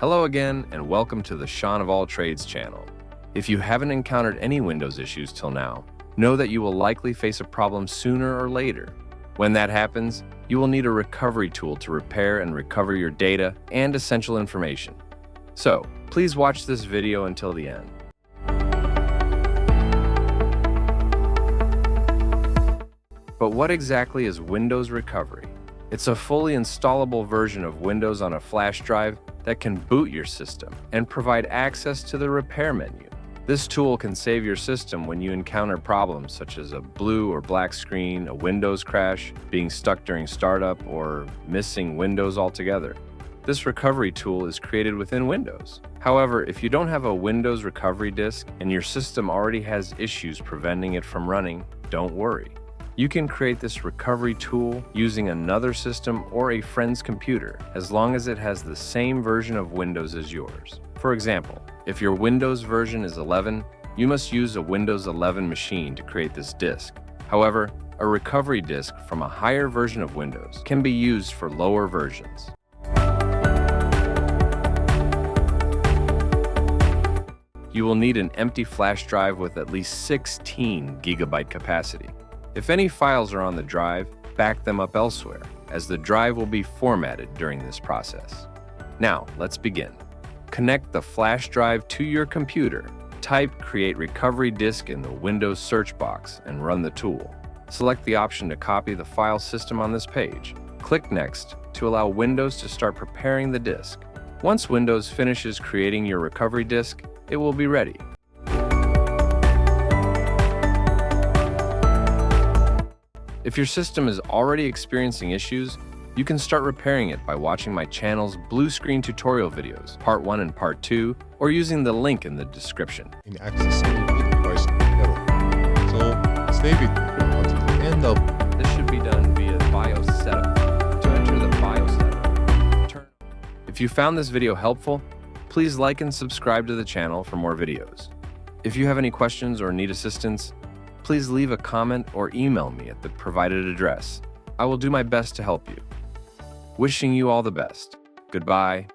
Hello again, and welcome to the Shon of All Trades channel. If you haven't encountered any Windows issues till now, know that you will likely face a problem sooner or later. When that happens, you will need a recovery tool to repair and recover your data and essential information. So, please watch this video until the end. But what exactly is Windows Recovery? It's a fully installable version of Windows on a flash drive that can boot your system and provide access to the repair menu. This tool can save your system when you encounter problems such as a blue or black screen, a Windows crash, being stuck during startup, or missing Windows altogether. This recovery tool is created within Windows. However, if you don't have a Windows recovery disk and your system already has issues preventing it from running, don't worry. You can create this recovery tool using another system or a friend's computer, as long as it has the same version of Windows as yours. For example, if your Windows version is 11, you must use a Windows 11 machine to create this disk. However, a recovery disk from a higher version of Windows can be used for lower versions. You will need an empty flash drive with at least 16 GB capacity. If any files are on the drive, back them up elsewhere, as the drive will be formatted during this process. Now, let's begin. Connect the flash drive to your computer. Type Create Recovery Disk in the Windows search box and run the tool. Select the option to copy the file system on this page. Click Next to allow Windows to start preparing the disk. Once Windows finishes creating your recovery disk, it will be ready. If your system is already experiencing issues, you can start repairing it by watching my channel's blue screen tutorial videos, Part 1 and Part 2, or using the link in the description. In accessing it first level. So stay with me until the end of. This should be done via BIOS setup. To enter the BIOS setup, If you found this video helpful, please like and subscribe to the channel for more videos. If you have any questions or need assistance, please leave a comment or email me at the provided address. I will do my best to help you. Wishing you all the best. Goodbye.